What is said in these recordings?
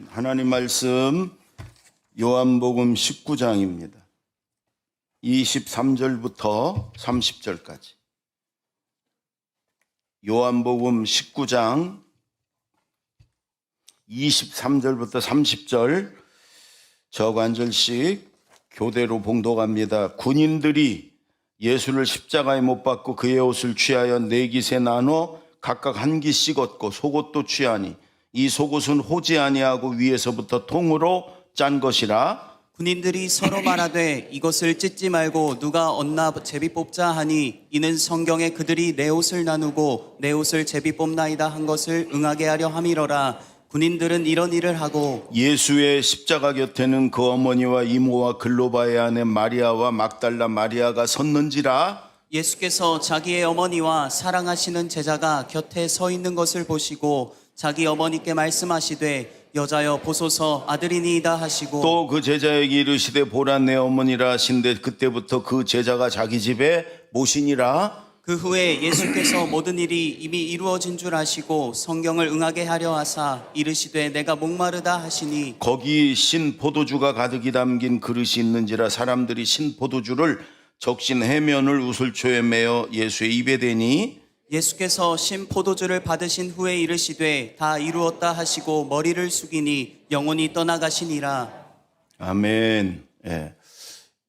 하나님 말씀 요한복음 19장입니다. 23절부터 30절까지. 요한복음 19장 23절부터 30절 적 한 절씩 교대로 봉독합니다. 군인들이 예수를 십자가에 못 박고 그의 옷을 취하여 네 깃에 나눠 각각 한 깃씩 얻고 속옷도 취하니 이 속옷은 호지 아니하고 위에서부터 통으로 짠 것이라. 군인들이 서로 말하되 이것을 찢지 말고 누가 얻나 제비 뽑자 하니 이는 성경에 그들이 내 옷을 나누고 내 옷을 제비 뽑나이다 한 것을 응하게 하려 함이러라. 군인들은 이런 일을 하고 예수의 십자가 곁에는 그 어머니와 이모와 글로바의 아내 마리아와 막달라 마리아가 섰는지라. 예수께서 자기의 어머니와 사랑하시는 제자가 곁에 서 있는 것을 보시고 자기 어머니께 말씀하시되 여자여 보소서 아들이니이다 하시고 또 그 제자에게 이르시되 보라 내 어머니라 하신데 그때부터 그 제자가 자기 집에 모시니라. 그 후에 예수께서 모든 일이 이미 이루어진 줄 아시고 성경을 응하게 하려 하사 이르시되 내가 목마르다 하시니 거기 신 포도주가 가득히 담긴 그릇이 있는지라 사람들이 신 포도주를 적신 해면을 우슬초에 매어 예수의 입에 대니 예수께서 신 포도주를 받으신 후에 이르시되 다 이루었다 하시고 머리를 숙이니 영혼이 떠나가시니라. 아멘. 예.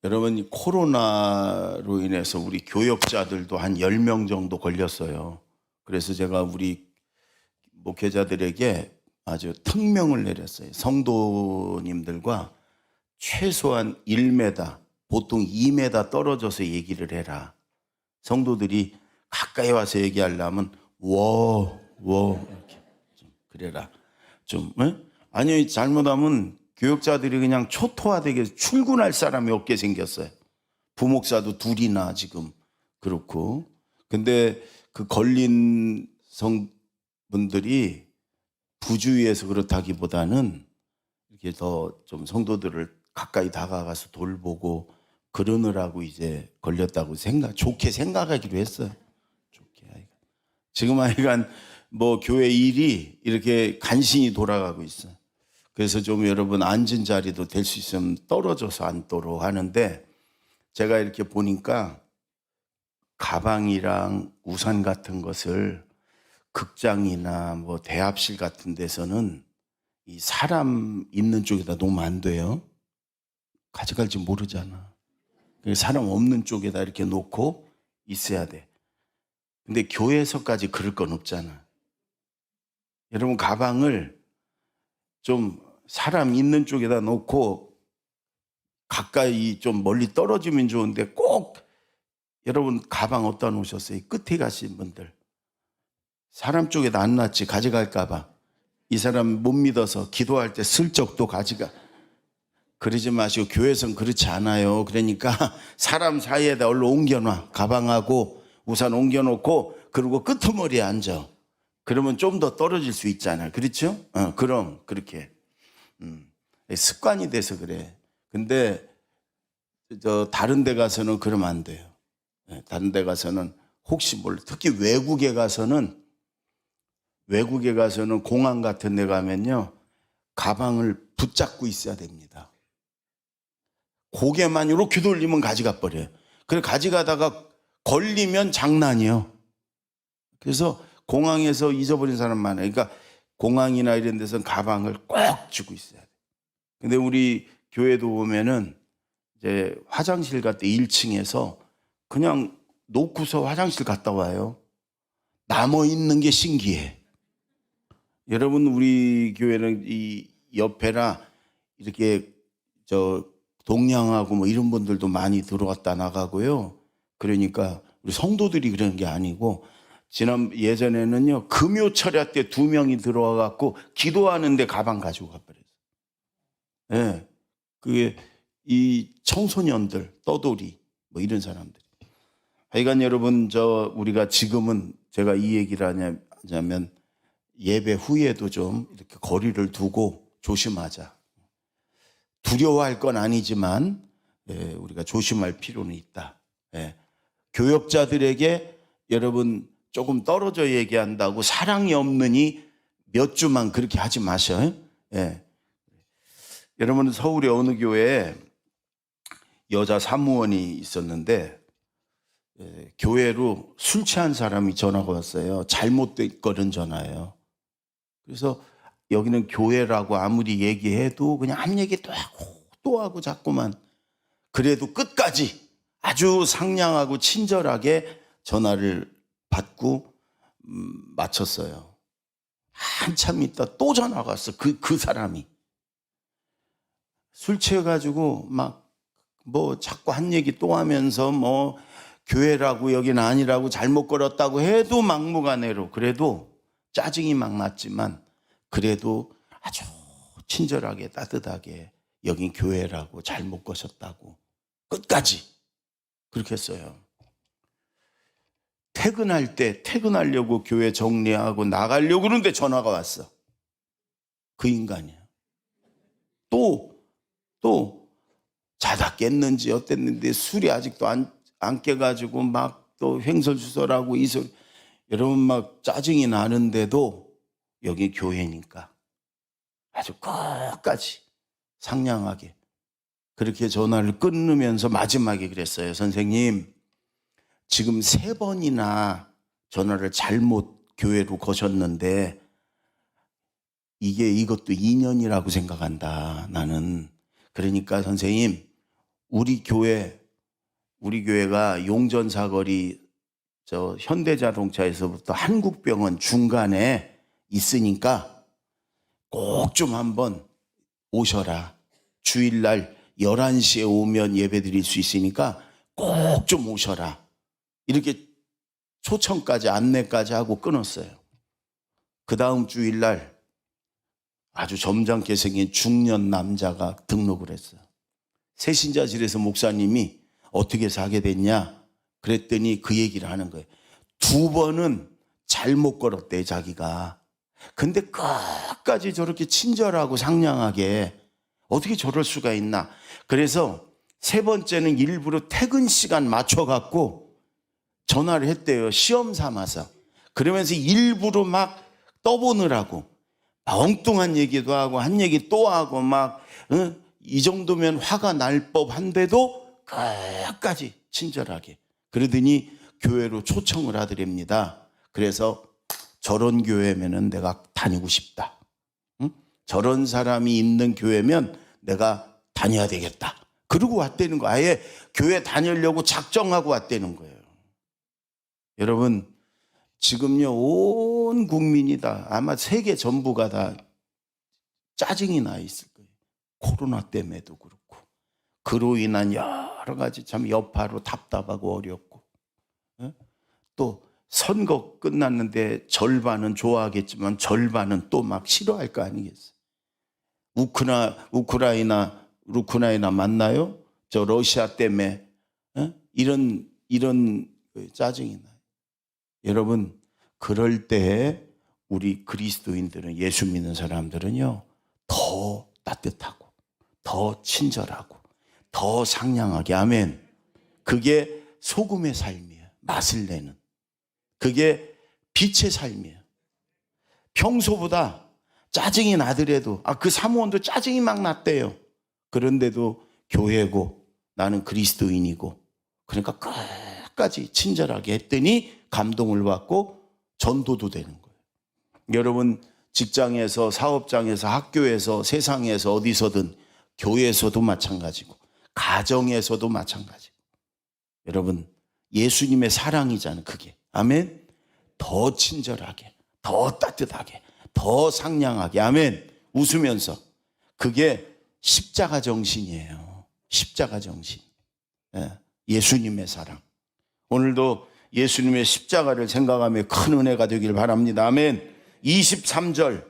여러분 코로나로 인해서 우리 교역자들도 한 10명 정도 걸렸어요. 그래서 제가 우리 목회자들에게 아주 특명을 내렸어요. 성도님들과 최소한 1m, 보통 2m 떨어져서 얘기를 해라. 성도들이 가까이 와서 얘기하려면 이렇게 좀 그래라. 좀 아니 잘못하면 교역자들이 그냥 초토화되게 출근할 사람이 없게 생겼어요. 부목사도 둘이나 지금 그렇고. 근데 그 걸린 성분들이 부주의해서 그렇다기보다는 이렇게 더 좀 성도들을 가까이 다가가서 돌보고 그러느라고 이제 걸렸다고 좋게 생각하기로 했어요. 좋게. 지금 하여간 뭐 교회 일이 이렇게 간신히 돌아가고 있어요. 그래서 좀 여러분 앉은 자리도 될 수 있으면 떨어져서 앉도록 하는데 제가 이렇게 보니까 가방이랑 우산 같은 것을 극장이나 뭐 대합실 같은 데서는 이 사람 있는 쪽에다 놓으면 안 돼요. 가져갈지 모르잖아. 사람 없는 쪽에다 이렇게 놓고 있어야 돼. 근데 교회에서까지 그럴 건 없잖아. 여러분 가방을 좀 사람 있는 쪽에다 놓고 가까이 좀 멀리 떨어지면 좋은데 꼭 여러분 가방 어디다 놓으셨어요? 끝에 가신 분들 사람 쪽에다 안 놨지 가져갈까 봐. 이 사람 못 믿어서 기도할 때 슬쩍 또 가져가. 그러지 마시고 교회에서는 그렇지 않아요. 그러니까 사람 사이에다 얼른 옮겨놔. 가방하고 우산 옮겨놓고 그리고 끄트머리에 앉아. 그러면 좀 더 떨어질 수 있잖아요. 그렇죠? 그럼 그렇게 습관이 돼서 그래. 근데 다른 데 가서는 그러면 안 돼요. 다른 데 가서는 혹시 몰라. 특히 외국에 가서는 공항 같은 데 가면요 가방을 붙잡고 있어야 됩니다. 고개만 이렇게 돌리면 가져가 버려요. 그래 가져가다가 걸리면 장난이에요. 그래서 공항에서 잊어버린 사람 많아요. 그러니까 공항이나 이런 데서는 가방을 꼭 쥐고 있어야 돼. 근데 우리 교회도 보면은 이제 화장실 갈 때 1층에서 그냥 놓고서 화장실 갔다 와요. 남아 있는 게 신기해. 여러분 우리 교회는 이 옆에라 이렇게 동양하고 뭐 이런 분들도 많이 들어왔다 나가고요. 그러니까 우리 성도들이 그러는 게 아니고 예전에는요 금요철야 때 2명이 들어와 갖고 기도하는데 가방 가지고 가버렸어요. 예, 그게 이 청소년들 떠돌이 뭐 이런 사람들. 하여간 여러분 우리가 지금은 제가 이 얘기를 하냐면 예배 후에도 좀 이렇게 거리를 두고 조심하자. 두려워할 건 아니지만 우리가 조심할 필요는 있다. 교역자들에게 여러분 조금 떨어져 얘기한다고 사랑이 없느니 몇 주만 그렇게 하지 마셔요. 여러분, 서울의 어느 교회에 여자 사무원이 있었는데 교회로 술 취한 사람이 전화가 왔어요. 잘못됐거든 전화예요. 그래서 여기는 교회라고 아무리 얘기해도 그냥 한 얘기 또 하고 자꾸만, 그래도 끝까지 아주 상냥하고 친절하게 전화를 받고 마쳤어요. 한참 있다 또 전화가 왔어. 그 사람이 술 취해가지고 막 뭐 자꾸 한 얘기 또 하면서 뭐 교회라고 여기는 아니라고 잘못 걸었다고 해도 막무가내로, 그래도 짜증이 막 났지만 그래도 아주 친절하게 따뜻하게 여긴 교회라고 잘못 거셨다고 끝까지 그렇게 했어요. 퇴근하려고 교회 정리하고 나가려고 그러는데 전화가 왔어. 그 인간이야. 또 자다 깼는지 어땠는데 술이 아직도 안 깨가지고 막 또 횡설수설하고 이 소리. 여러분, 막 짜증이 나는데도 여기 교회니까 아주 끝까지 상냥하게 그렇게 전화를 끊으면서 마지막에 그랬어요. 선생님, 지금 3번이나 전화를 잘못 교회로 거셨는데 이것도 인연이라고 생각한다, 나는. 그러니까 선생님, 우리 교회가 용전사거리 저 현대자동차에서부터 한국병원 중간에 있으니까 꼭 좀 한번 오셔라. 주일날 11시에 오면 예배 드릴 수 있으니까 꼭 좀 오셔라. 이렇게 초청까지 안내까지 하고 끊었어요. 그 다음 주일날 아주 점잖게 생긴 중년 남자가 등록을 했어요. 새신자실에서 목사님이 어떻게 사게 됐냐 그랬더니 그 얘기를 하는 거예요. 2번은 잘못 걸었대, 자기가. 근데 끝까지 저렇게 친절하고 상냥하게 어떻게 저럴 수가 있나. 그래서 3번째는 일부러 퇴근 시간 맞춰갖고 전화를 했대요. 시험 삼아서. 그러면서 일부러 막 떠보느라고 엉뚱한 얘기도 하고 한 얘기 또 하고 막 이 정도면 화가 날 법한데도 끝까지 친절하게. 그러더니 교회로 초청을 하더랍니다. 그래서 저런 교회면은 내가 다니고 싶다. 저런 사람이 있는 교회면 내가 다녀야 되겠다. 그러고 왔다는 거. 아예 교회 다니려고 작정하고 왔다는 거예요. 여러분, 지금요 온 국민이 다, 아마 세계 전부가 다 짜증이 나 있을 거예요. 코로나 때문에도 그렇고 그로 인한 여러 가지 참 여파로 답답하고 어렵고, 또 선거 끝났는데 절반은 좋아하겠지만 절반은 또 막 싫어할 거 아니겠어요. 우크라이나 맞나요? 저 러시아 때문에 이런 짜증이 나요. 여러분, 그럴 때 우리 그리스도인들은, 예수 믿는 사람들은요 더 따뜻하고 더 친절하고 더 상냥하게, 아멘. 그게 소금의 삶이에요. 맛을 내는. 그게 빛의 삶이에요. 평소보다 짜증이 나더라도, 그 사무원도 짜증이 막 났대요. 그런데도 교회고 나는 그리스도인이고, 그러니까 끝까지 친절하게 했더니 감동을 받고 전도도 되는 거예요. 여러분, 직장에서, 사업장에서, 학교에서, 세상에서 어디서든, 교회에서도 마찬가지고 가정에서도 마찬가지고, 여러분, 예수님의 사랑이잖아요. 그게, 아멘. 더 친절하게, 더 따뜻하게, 더 상냥하게, 아멘. 웃으면서. 그게 십자가 정신이에요. 십자가 정신. 예수님의 사랑. 오늘도 예수님의 십자가를 생각하며 큰 은혜가 되길 바랍니다. 아멘. 23절,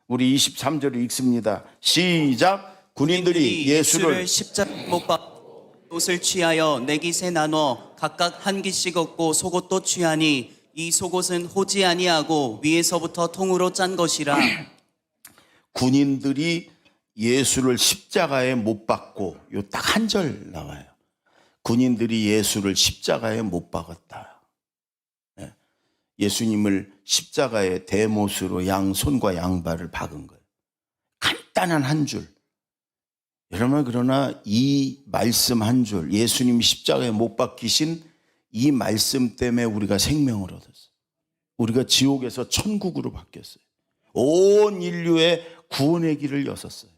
우리 23절을 읽습니다. 시작. 군인들이 예수를 십자가 못 박고 옷을 취하여 네 깃에 나눠 각각 한 깃씩 얻고 속옷도 취하니 이 속옷은 호지 아니하고 위에서부터 통으로 짠 것이라. 군인들이 예수를 십자가에 못 박고, 요 딱 한 절 나와요. 군인들이 예수를 십자가에 못 박았다. 예수님을 십자가에 대못으로 양손과 양발을 박은 거예요. 간단한 한 줄. 여러분, 그러나 이 말씀 한 줄, 예수님이 십자가에 못 박히신 이 말씀 때문에 우리가 생명을 얻었어요. 우리가 지옥에서 천국으로 바뀌었어요. 온 인류의 구원의 길을 여셨어요.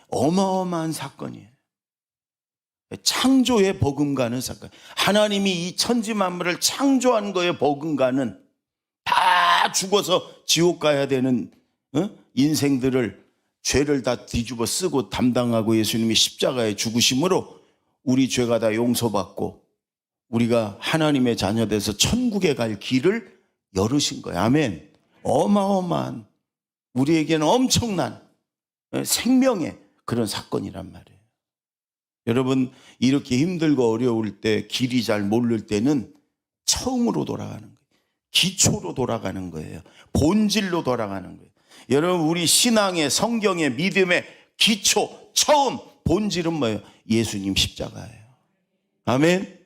어마어마한 사건이에요. 창조의 버금가는 사건. 하나님이 이 천지 만물을 창조한 거에 버금가는, 다 죽어서 지옥 가야 되는 인생들을, 죄를 다 뒤집어 쓰고 담당하고 예수님이 십자가에 죽으심으로 우리 죄가 다 용서받고 우리가 하나님의 자녀 돼서 천국에 갈 길을 열으신 거예요. 아멘. 어마어마한, 우리에게는 엄청난 생명의 그런 사건이란 말이에요. 여러분, 이렇게 힘들고 어려울 때, 길이 잘 모를 때는 처음으로 돌아가는 거예요. 기초로 돌아가는 거예요. 본질로 돌아가는 거예요. 여러분, 우리 신앙의, 성경의, 믿음의 기초, 처음, 본질은 뭐예요? 예수님 십자가예요. 아멘.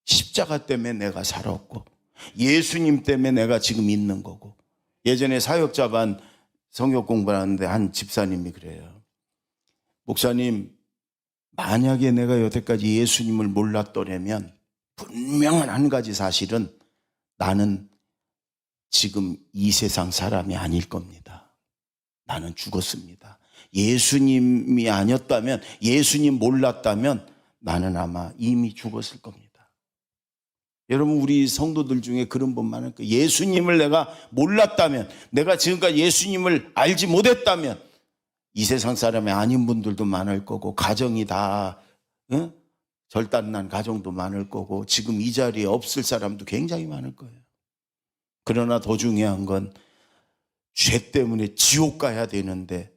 십자가 때문에 내가 살았고, 예수님 때문에 내가 지금 있는 거고. 예전에 사역자반 성경 공부하는데 한 집사님이 그래요. 목사님, 만약에 내가 여태까지 예수님을 몰랐더라면 분명한 한 가지 사실은 나는 지금 이 세상 사람이 아닐 겁니다. 나는 죽었습니다. 예수님이 아니었다면, 예수님 몰랐다면 나는 아마 이미 죽었을 겁니다. 여러분, 우리 성도들 중에 그런 분 많을 거예요. 예수님을 내가 몰랐다면, 내가 지금까지 예수님을 알지 못했다면 이 세상 사람이 아닌 분들도 많을 거고, 가정이 다 절단난 가정도 많을 거고, 지금 이 자리에 없을 사람도 굉장히 많을 거예요. 그러나 더 중요한 건, 죄 때문에 지옥 가야 되는데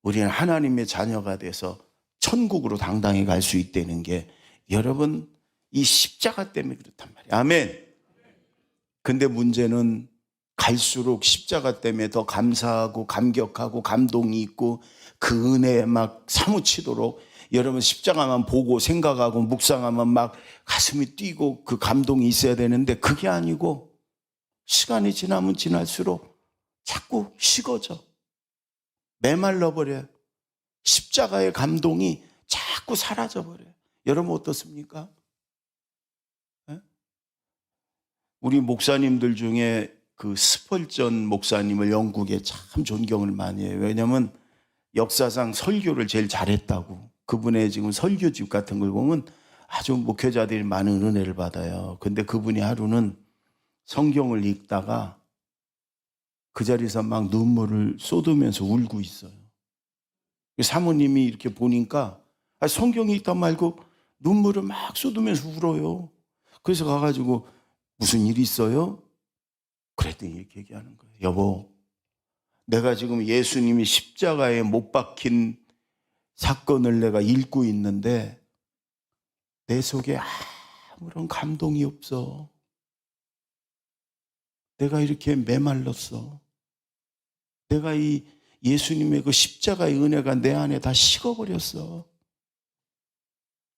우리는 하나님의 자녀가 돼서 천국으로 당당히 갈 수 있다는 게, 여러분, 이 십자가 때문에 그렇단 말이에요. 아멘. 근데 문제는 갈수록 십자가 때문에 더 감사하고 감격하고 감동이 있고 그 은혜에 막 사무치도록, 여러분, 십자가만 보고 생각하고 묵상하면 막 가슴이 뛰고 그 감동이 있어야 되는데, 그게 아니고 시간이 지나면 지날수록 자꾸 식어져, 메말라 버려요. 십자가의 감동이 자꾸 사라져 버려요. 여러분, 어떻습니까? 우리 목사님들 중에 그 스펄전 목사님을 영국에 참 존경을 많이 해요. 왜냐하면 역사상 설교를 제일 잘했다고. 그분의 지금 설교집 같은 걸 보면 아주 목회자들이 많은 은혜를 받아요. 근데 그분이 하루는 성경을 읽다가 그 자리에서 막 눈물을 쏟으면서 울고 있어요. 사모님이 이렇게 보니까 성경 읽다 말고 눈물을 막 쏟으면서 울어요. 그래서 가가지고 무슨 일 있어요? 그랬더니 이렇게 얘기하는 거예요. 여보, 내가 지금 예수님이 십자가에 못 박힌 사건을 내가 읽고 있는데 내 속에 아무런 감동이 없어. 내가 이렇게 메말랐어. 내가 이 예수님의 그 십자가의 은혜가 내 안에 다 식어버렸어.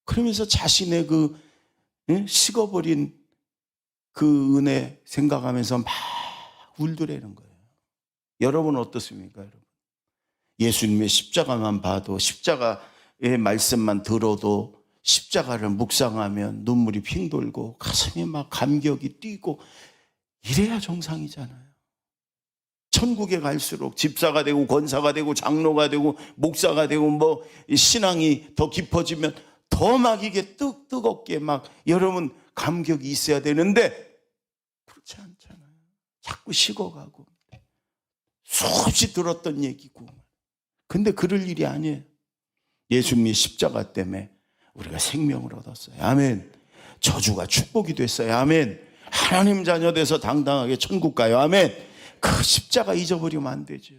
그러면서 자신의 그 식어버린 그 은혜 생각하면서 막 울더라는 거예요. 여러분, 어떻습니까? 여러분, 예수님의 십자가만 봐도, 십자가의 말씀만 들어도, 십자가를 묵상하면 눈물이 핑 돌고 가슴이 막 감격이 뛰고, 이래야 정상이잖아요. 천국에 갈수록 집사가 되고 권사가 되고 장로가 되고 목사가 되고 뭐 신앙이 더 깊어지면 더 막 이게 뜨겁게 막 여러분 감격이 있어야 되는데 그렇지 않잖아요. 자꾸 식어가고 수없이 들었던 얘기고. 근데 그럴 일이 아니에요. 예수님의 십자가 때문에 우리가 생명을 얻었어요. 아멘. 저주가 축복이 됐어요. 아멘. 하나님 자녀 돼서 당당하게 천국 가요. 아멘. 그 십자가 잊어버리면 안 되죠.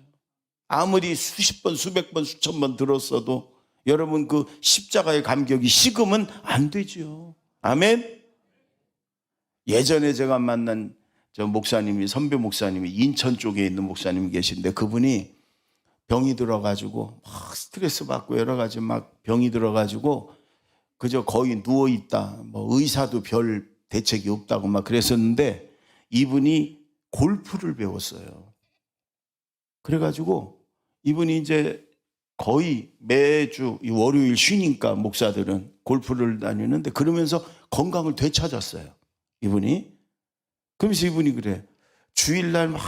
아무리 수십 번, 수백 번, 수천 번 들었어도 여러분 그 십자가의 감격이 식으면 안 되죠. 아멘. 예전에 제가 만난 저 목사님이, 선배 목사님이 인천 쪽에 있는 목사님이 계신데, 그분이 병이 들어가지고 막 스트레스 받고 여러 가지 막 병이 들어가지고 그저 거의 누워있다, 뭐 의사도 별 대책이 없다고 막 그랬었는데, 이분이 골프를 배웠어요. 그래가지고 이분이 이제 거의 매주 이 월요일 쉬니까 목사들은 골프를 다니는데 그러면서 건강을 되찾았어요. 이분이. 그러면서 이분이 그래. 주일날 막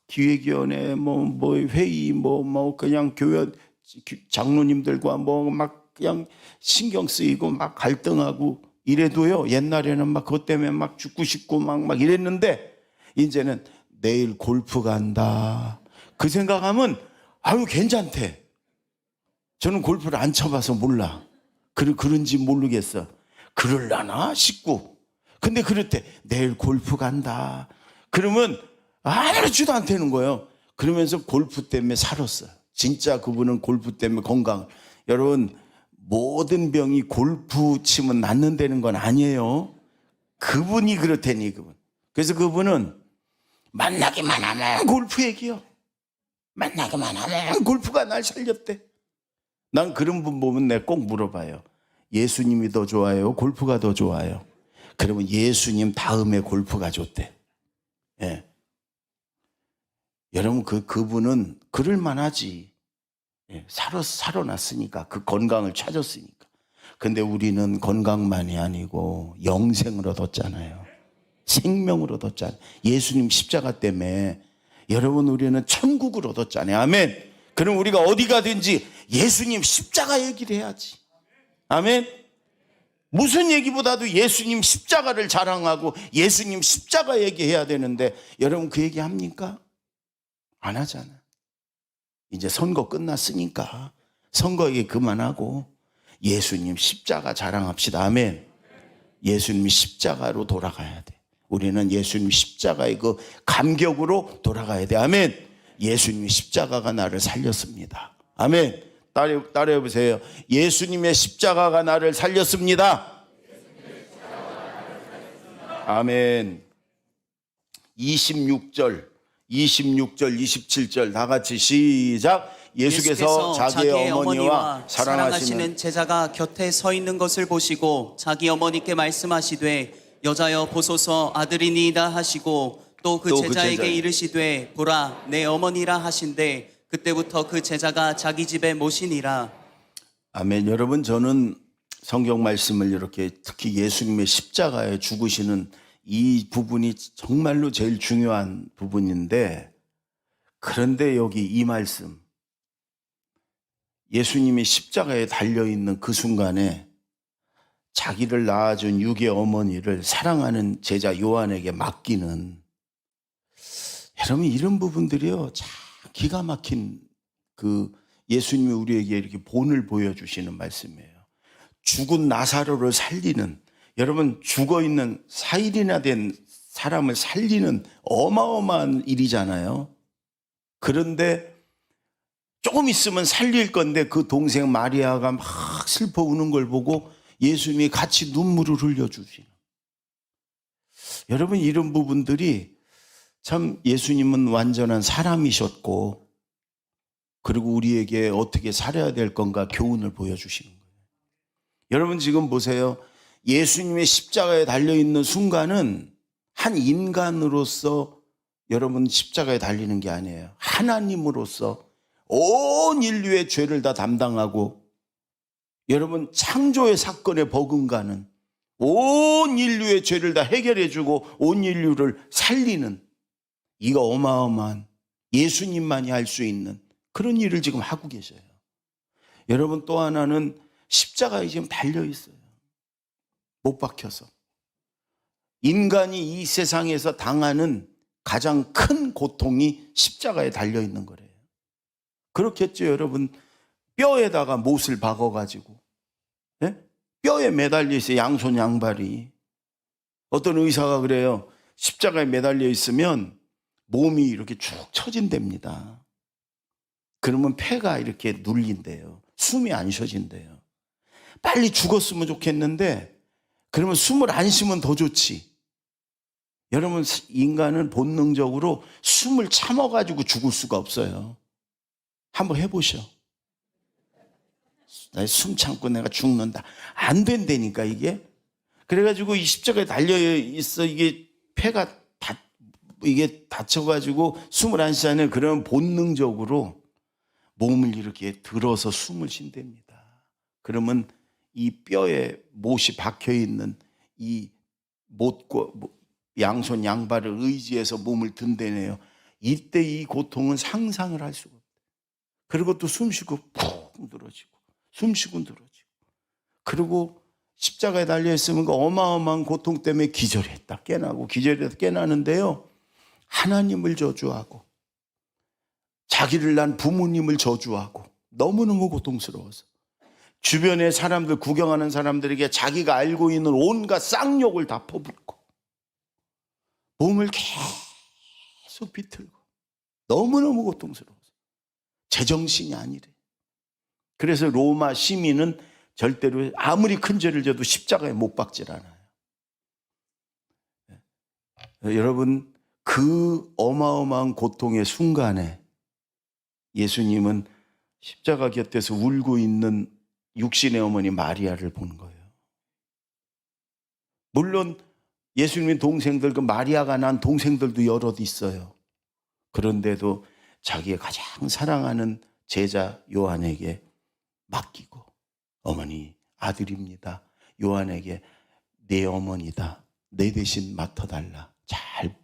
기획위원회 뭐 회의 뭐 그냥 교회 장로님들과 뭐 막 그냥 신경 쓰이고 막 갈등하고 이래도요. 옛날에는 막 그것 때문에 막 죽고 싶고 막 이랬는데 이제는 내일 골프 간다. 그 생각하면 아유 괜찮대. 저는 골프를 안 쳐봐서 몰라. 그런지 모르겠어. 그럴라나 싶고. 근데 그럴 때 내일 골프 간다. 그러면 아무렇지도 않다는 거예요. 그러면서 골프 때문에 살았어요. 진짜 그분은 골프 때문에 건강. 여러분 모든 병이 골프 치면 낫는다는 건 아니에요. 그분이 그렇다니 그분. 그래서 그분은 만나기만 하면 골프 얘기요. 만나기만 하면 골프가 날 살렸대. 난 그런 분 보면 내가 꼭 물어봐요. 예수님이 더 좋아요? 골프가 더 좋아요? 그러면 예수님 다음에 골프가 좋대. 예. 여러분 그분은 그럴 만하지. 예. 살아났으니까 그 건강을 찾았으니까. 근데 우리는 건강만이 아니고 영생을 얻었잖아요. 생명을 얻었잖아요. 예수님 십자가 때문에 여러분 우리는 천국을 얻었잖아요. 아멘. 그럼 우리가 어디 가든지 예수님 십자가 얘기를 해야지. 아멘. 무슨 얘기보다도 예수님 십자가를 자랑하고 예수님 십자가 얘기해야 되는데 여러분 그 얘기 합니까? 안 하잖아. 이제 선거 끝났으니까 선거 얘기 그만하고 예수님 십자가 자랑합시다. 아멘. 예수님 십자가로 돌아가야 돼. 우리는 예수님 십자가의 그 감격으로 돌아가야 돼. 아멘. 예수님이 십자가가 나를 살렸습니다. 아멘. 따라해 보세요. 예수님의 십자가가 나를 살렸습니다. 아멘. 26절, 27절 다 같이 시작. 예수께서 자기의 어머니와 사랑하시는 제자가 곁에 서 있는 것을 보시고 자기 어머니께 말씀하시되 여자여 보소서 아들이니이다 하시고 또 그 제자에게 이르시되 보라 내 어머니라 하신대 그때부터 그 제자가 자기 집에 모시니라. 아멘. 여러분 저는 성경 말씀을 이렇게 특히 예수님의 십자가에 죽으시는 이 부분이 정말로 제일 중요한 부분인데 그런데 여기 이 말씀 예수님이 십자가에 달려있는 그 순간에 자기를 낳아준 육의 어머니를 사랑하는 제자 요한에게 맡기는 여러분 이런 부분들이요 참 기가 막힌 그 예수님이 우리에게 이렇게 본을 보여주시는 말씀이에요. 죽은 나사로를 살리는 여러분 죽어있는 4일이나 된 사람을 살리는 어마어마한 일이잖아요. 그런데 조금 있으면 살릴 건데 그 동생 마리아가 막 슬퍼 우는 걸 보고 예수님이 같이 눈물을 흘려주시는 여러분 이런 부분들이 참 예수님은 완전한 사람이셨고 그리고 우리에게 어떻게 살아야 될 건가 교훈을 보여주시는 거예요. 여러분 지금 보세요. 예수님의 십자가에 달려있는 순간은 한 인간으로서 여러분 십자가에 달리는 게 아니에요. 하나님으로서 온 인류의 죄를 다 담당하고 여러분 창조의 사건에 버금가는 온 인류의 죄를 다 해결해주고 온 인류를 살리는 이거 어마어마한 예수님만이 할 수 있는 그런 일을 지금 하고 계셔요. 여러분 또 하나는 십자가에 지금 달려있어요. 못 박혀서. 인간이 이 세상에서 당하는 가장 큰 고통이 십자가에 달려있는 거래요. 그렇겠죠 여러분. 뼈에다가 못을 박아가지고 예? 뼈에 매달려 있어요. 양손 양발이. 어떤 의사가 그래요. 십자가에 매달려 있으면 몸이 이렇게 축 처진답니다. 그러면 폐가 이렇게 눌린대요. 숨이 안 쉬어진대요. 빨리 죽었으면 좋겠는데 그러면 숨을 안 쉬면 더 좋지. 여러분 인간은 본능적으로 숨을 참아가지고 죽을 수가 없어요. 한번 해보셔. 숨 참고 내가 죽는다. 안 된다니까 이게. 그래가지고 이 십자가에 달려있어. 이게 폐가 이게 다쳐가지고 숨을 안 쉬잖아요. 그러면 본능적으로 몸을 이렇게 들어서 숨을 쉰답니다. 그러면 이 뼈에 못이 박혀 있는 이 못과 양손 양발을 의지해서 몸을 든대네요. 이때 이 고통은 상상을 할 수가 없다. 그리고 또 숨쉬고 푹 늘어지고 숨쉬고 늘어지고, 그리고 십자가에 달려있으면 그 어마어마한 고통 때문에 기절했다 깨나고 기절했다 깨나는데요, 하나님을 저주하고 자기를 낳은 부모님을 저주하고 너무너무 고통스러워서 주변의 사람들, 구경하는 사람들에게 자기가 알고 있는 온갖 쌍욕을 다 퍼붓고 몸을 계속 비틀고 너무너무 고통스러워서 제정신이 아니래. 그래서 로마 시민은 절대로 아무리 큰 죄를 져도 십자가에 못 박질 않아요. 여러분, 그 어마어마한 고통의 순간에 예수님은 십자가 곁에서 울고 있는 육신의 어머니 마리아를 본 거예요. 물론 예수님의 동생들, 그 마리아가 낳은 동생들도 여럿 있어요. 그런데도 자기의 가장 사랑하는 제자 요한에게 맡기고, 어머니, 아들입니다, 요한에게 내 어머니다, 내 대신 맡아달라, 잘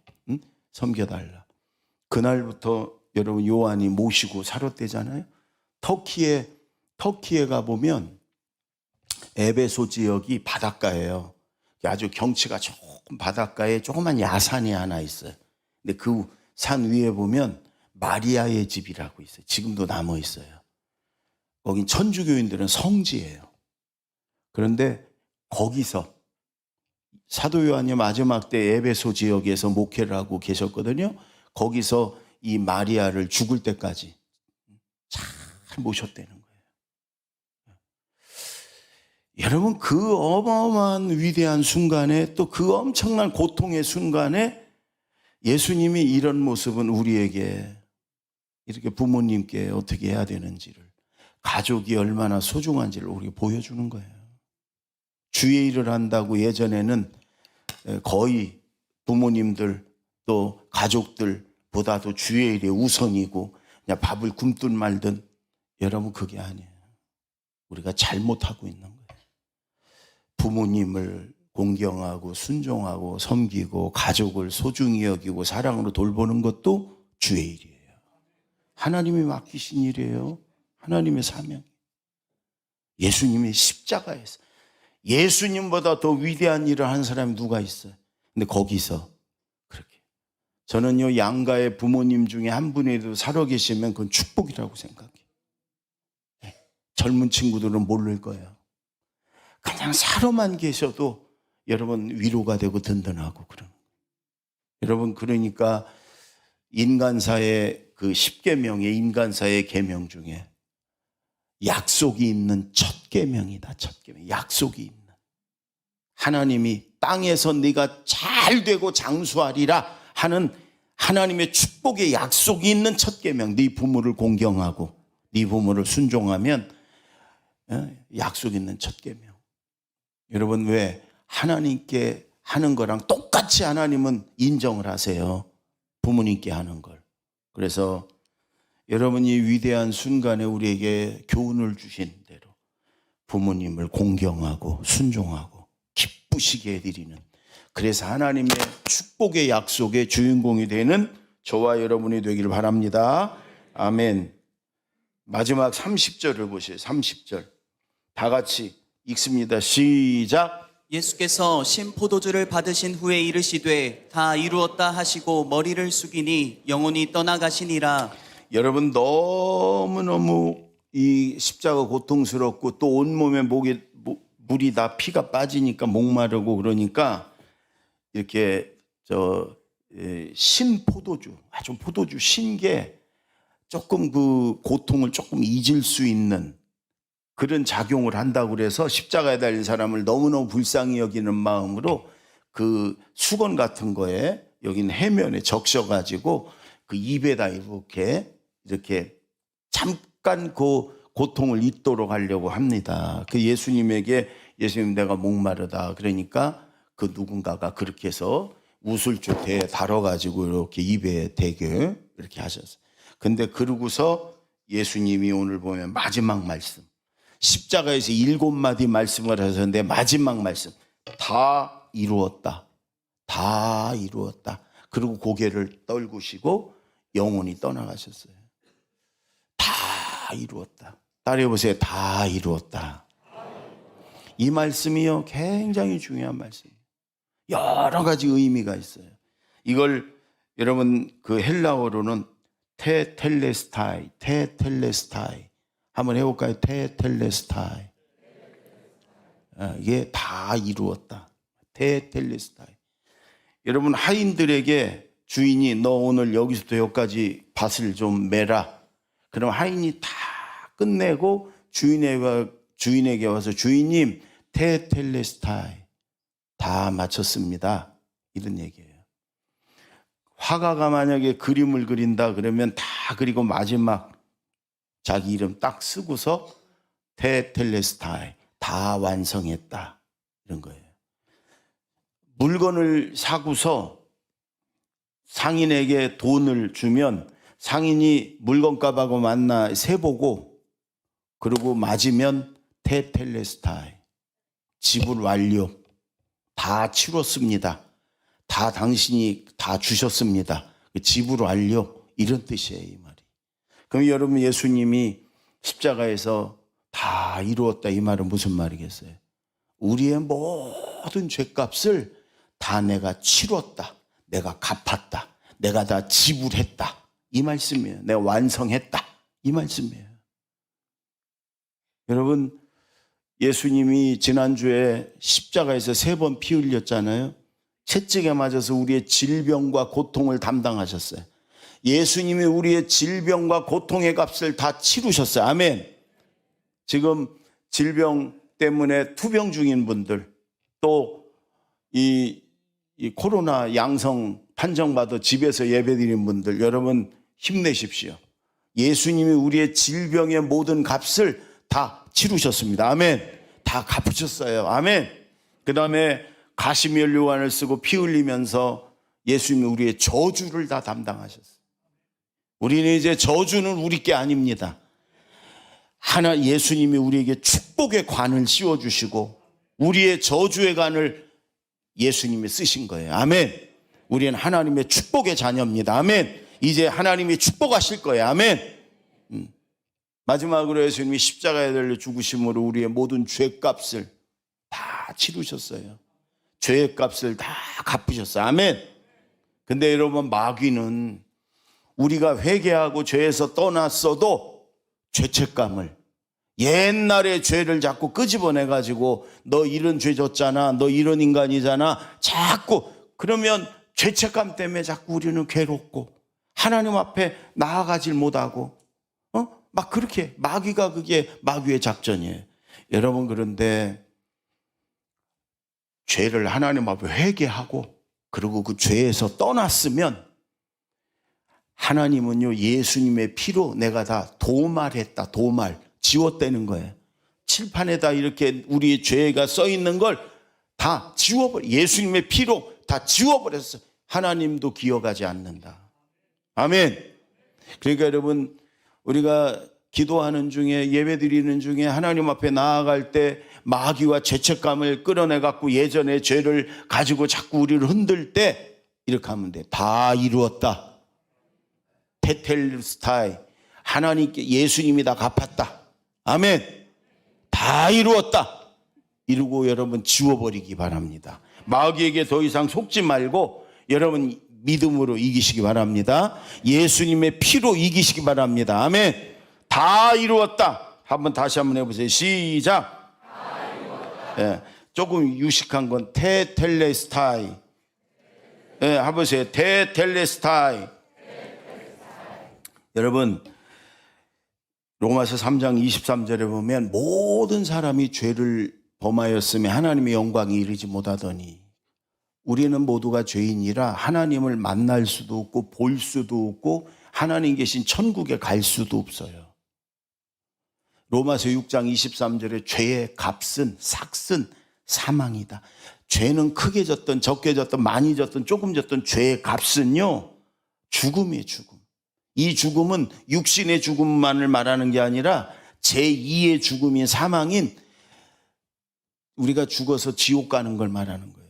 섬겨달라. 그날부터 여러분 요한이 모시고 살았대잖아요. 터키에 가보면 에베소 지역이 바닷가예요. 아주 경치가 조금 바닷가에 조그만 야산이 하나 있어요. 근데 그 산 위에 보면 마리아의 집이라고 있어요. 지금도 남아 있어요. 거긴 천주교인들은 성지예요. 그런데 거기서 사도 요한이 마지막 때 에베소 지역에서 목회를 하고 계셨거든요. 거기서 이 마리아를 죽을 때까지 잘 모셨다는 거예요. 여러분, 그 어마어마한 위대한 순간에, 또 그 엄청난 고통의 순간에 예수님이 이런 모습은 우리에게, 이렇게 부모님께 어떻게 해야 되는지를, 가족이 얼마나 소중한지를 우리에게 보여주는 거예요. 주의 일을 한다고 예전에는 거의 부모님들 또 가족들보다도 주의 일이 우선이고 그냥 밥을 굶든 말든, 여러분 그게 아니에요. 우리가 잘못하고 있는 거예요. 부모님을 공경하고 순종하고 섬기고 가족을 소중히 여기고 사랑으로 돌보는 것도 주의 일이에요. 하나님이 맡기신 일이에요. 하나님의 사명. 예수님의 십자가에서 예수님보다 더 위대한 일을 한 사람이 누가 있어요? 근데 거기서 그렇게, 저는요, 양가의 부모님 중에 한 분이라도 살아 계시면 그건 축복이라고 생각해요. 젊은 친구들은 모를 거예요. 그냥 살아만 계셔도 여러분 위로가 되고 든든하고 그런. 여러분, 그러니까 인간사의 그 10계명의 인간사의 계명 중에 약속이 있는 첫 계명이다. 첫 계명. 약속이 있는. 하나님이 땅에서 네가 잘 되고 장수하리라 하는 하나님의 축복의 약속이 있는 첫 계명. 네 부모를 공경하고 네 부모를 순종하면 약속 있는 첫 계명. 여러분, 왜 하나님께 하는 거랑 똑같이 하나님은 인정을 하세요. 부모님께 하는 걸. 그래서 여러분이 위대한 순간에 우리에게 교훈을 주신 대로 부모님을 공경하고 순종하고 기쁘시게 해드리는, 그래서 하나님의 축복의 약속의 주인공이 되는 저와 여러분이 되기를 바랍니다. 아멘. 마지막 30절을 보세요. 30절 다 같이 읽습니다. 시작. 예수께서 신포도주를 받으신 후에 이르시되 다 이루었다 하시고 머리를 숙이니 영혼이 떠나가시니라. 여러분, 너무너무 이 십자가 고통스럽고 또 온몸에 물이 다 피가 빠지니까 목마르고 그러니까 이렇게 신포도주, 아주 포도주 신게 조금 그 고통을 조금 잊을 수 있는 그런 작용을 한다고 그래서 십자가에 달린 사람을 너무너무 불쌍히 여기는 마음으로 그 수건 같은 거에 여긴 해면에 적셔가지고 그 입에다 이렇게 잠깐 그 고통을 잊도록 하려고 합니다. 그 예수님에게, 예수님 내가 목마르다 그러니까 그 누군가가 그렇게 해서 우슬주 대에 달아가지고 이렇게 입에 대게 이렇게 하셨어요. 근데 그러고서 예수님이 오늘 보면 마지막 말씀, 십자가에서 7마디 말씀을 하셨는데 마지막 말씀, 다 이루었다. 다 이루었다. 그리고 고개를 떨구시고 영원히 떠나가셨어요. 다 이루었다. 따라해 보세요. 다 이루었다. 이 말씀이요, 굉장히 중요한 말씀이에요. 여러 가지 의미가 있어요. 이걸 여러분 그 헬라어로는 테텔레스타이 한번 해볼까요? 테텔레스타이. 이게 다 이루었다. 테텔레스타이. 여러분 하인들에게 주인이 너 오늘 여기서부터 여기까지 밭을 좀 매라. 그럼 하인이 다 끝내고 주인에게 와서 주인님 테텔레스타이 다 마쳤습니다. 이런 얘기예요. 화가가 만약에 그림을 그린다 그러면 다 그리고 마지막 자기 이름 딱 쓰고서 테텔레스타이 다 완성했다. 이런 거예요. 물건을 사고서 상인에게 돈을 주면 상인이 물건값하고 만나 세보고 그리고 맞으면 테텔레스타이 지불 완료 다 치렀습니다. 다 당신이 다 주셨습니다. 지불 완료 이런 뜻이에요. 이 말이. 그럼 여러분 예수님이 십자가에서 다 이루었다 이 말은 무슨 말이겠어요? 우리의 모든 죄값을 다 내가 치렀다. 내가 갚았다. 내가 다 지불했다. 이 말씀이에요. 내가 완성했다. 이 말씀이에요. 여러분 예수님이 지난주에 십자가에서 3번 피 흘렸잖아요. 채찍에 맞아서 우리의 질병과 고통을 담당하셨어요. 예수님이 우리의 질병과 고통의 값을 다 치르셨어요. 아멘. 지금 질병 때문에 투병 중인 분들 또 이 코로나 양성 판정받아 집에서 예배드린 분들 여러분 힘내십시오. 예수님이 우리의 질병의 모든 값을 다 치르셨습니다. 아멘. 다 갚으셨어요. 아멘. 그 다음에 가시면류관을 쓰고 피 흘리면서 예수님이 우리의 저주를 다 담당하셨어요. 우리는 이제 저주는 우리 게 아닙니다. 하나 예수님이 우리에게 축복의 관을 씌워주시고 우리의 저주의 관을 예수님이 쓰신 거예요. 아멘. 우리는 하나님의 축복의 자녀입니다. 아멘. 이제 하나님이 축복하실 거예요. 아멘. 마지막으로 예수님이 십자가에 달려 죽으심으로 우리의 모든 죄값을 다 치르셨어요. 죄의 값을 다 갚으셨어요. 아멘. 근데 여러분 마귀는 우리가 회개하고 죄에서 떠났어도 죄책감을 옛날의 죄를 자꾸 끄집어내가지고 너 이런 죄 졌잖아. 너 이런 인간이잖아. 자꾸 그러면 죄책감 때문에 자꾸 우리는 괴롭고 하나님 앞에 나아가질 못하고 막 그렇게 마귀가 그게 마귀의 작전이에요. 여러분 그런데 죄를 하나님 앞에 회개하고 그리고 그 죄에서 떠났으면 하나님은요 예수님의 피로 내가 다 도말했다. 도말 지웠다는 거예요. 칠판에다 이렇게 우리의 죄가 써 있는 걸 다 지워버려. 예수님의 피로 다 지워버렸어. 하나님도 기억하지 않는다. 아멘. 그러니까 여러분 우리가 기도하는 중에 예배드리는 중에 하나님 앞에 나아갈 때 마귀와 죄책감을 끌어내갖고 예전의 죄를 가지고 자꾸 우리를 흔들 때 이렇게 하면 돼. 다 이루었다. 테텔스타이 하나님께 예수님이 다 갚았다. 아멘. 다 이루었다. 이루고 여러분 지워버리기 바랍니다. 마귀에게 더 이상 속지 말고 여러분 믿음으로 이기시기 바랍니다. 예수님의 피로 이기시기 바랍니다. 아멘. 다 이루었다. 한번 다시 한번 해보세요. 시작. 예, 조금 유식한 건 테텔레스타이. 예, 해보세요. 테텔레스타이. 여러분 로마서 3장 23절에 보면 모든 사람이 죄를 범하였으며 하나님의 영광에 이르지 못하더니 우리는 모두가 죄인이라 하나님을 만날 수도 없고 볼 수도 없고 하나님 계신 천국에 갈 수도 없어요. 로마서 6장 23절에 죄의 값은 삭슨 사망이다. 죄는 크게 졌든 적게 졌든 많이 졌든 조금 졌든 죄의 값은요 죽음이에요. 죽음. 이 죽음은 육신의 죽음만을 말하는 게 아니라 제2의 죽음인 사망인 우리가 죽어서 지옥 가는 걸 말하는 거예요.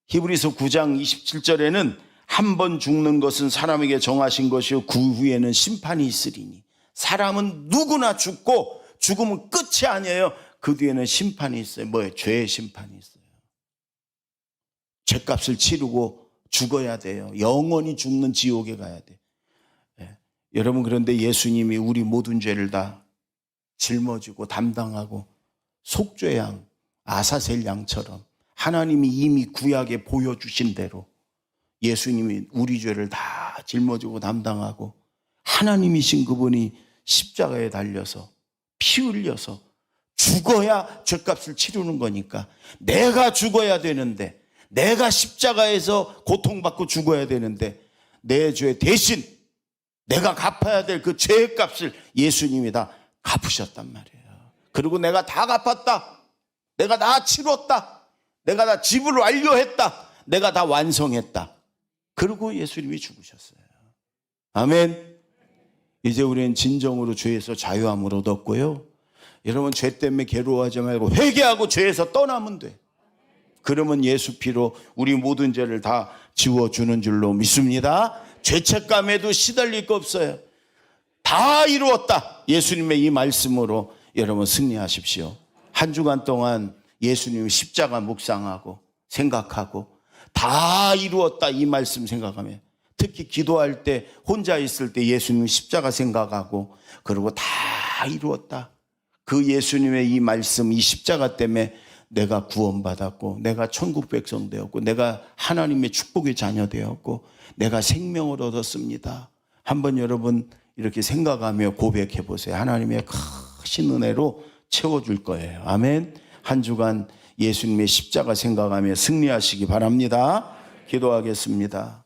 히브리서 9장 27절에는 한 번 죽는 것은 사람에게 정하신 것이요 그 후에는 심판이 있으리니 사람은 누구나 죽고 죽음은 끝이 아니에요. 그 뒤에는 심판이 있어요. 뭐예요? 죄의 심판이 있어요. 죄값을 치르고 죽어야 돼요. 영원히 죽는 지옥에 가야 돼. 예. 여러분 그런데 예수님이 우리 모든 죄를 다 짊어지고 담당하고 속죄양, 아사셀 양처럼 하나님이 이미 구약에 보여주신 대로 예수님이 우리 죄를 다 짊어지고 담당하고 하나님이신 그분이 십자가에 달려서 피 흘려서 죽어야 죄값을 치르는 거니까 내가 죽어야 되는데 내가 십자가에서 고통받고 죽어야 되는데 내 죄 대신 내가 갚아야 될 그 죄값을 예수님이 다 갚으셨단 말이에요. 그리고 내가 다 갚았다. 내가 다 치렀다. 내가 다 지불 완료했다. 내가 다 완성했다. 그리고 예수님이 죽으셨어요. 아멘. 이제 우리는 진정으로 죄에서 자유함을 얻었고요. 여러분 죄 때문에 괴로워하지 말고 회개하고 죄에서 떠나면 돼. 그러면 예수 피로 우리 모든 죄를 다 지워주는 줄로 믿습니다. 죄책감에도 시달릴 거 없어요. 다 이루었다. 예수님의 이 말씀으로 여러분 승리하십시오. 한 주간 동안 예수님의 십자가 묵상하고 생각하고 다 이루었다 이 말씀 생각하면 특히 기도할 때 혼자 있을 때 예수님 십자가 생각하고 그리고 다 이루었다. 그 예수님의 이 말씀 이 십자가 때문에 내가 구원받았고 내가 천국 백성 되었고 내가 하나님의 축복의 자녀 되었고 내가 생명을 얻었습니다. 한번 여러분 이렇게 생각하며 고백해 보세요. 하나님의 크신 은혜로 채워줄 거예요. 아멘. 한 주간 예수님의 십자가 생각하며 승리하시기 바랍니다. 기도하겠습니다.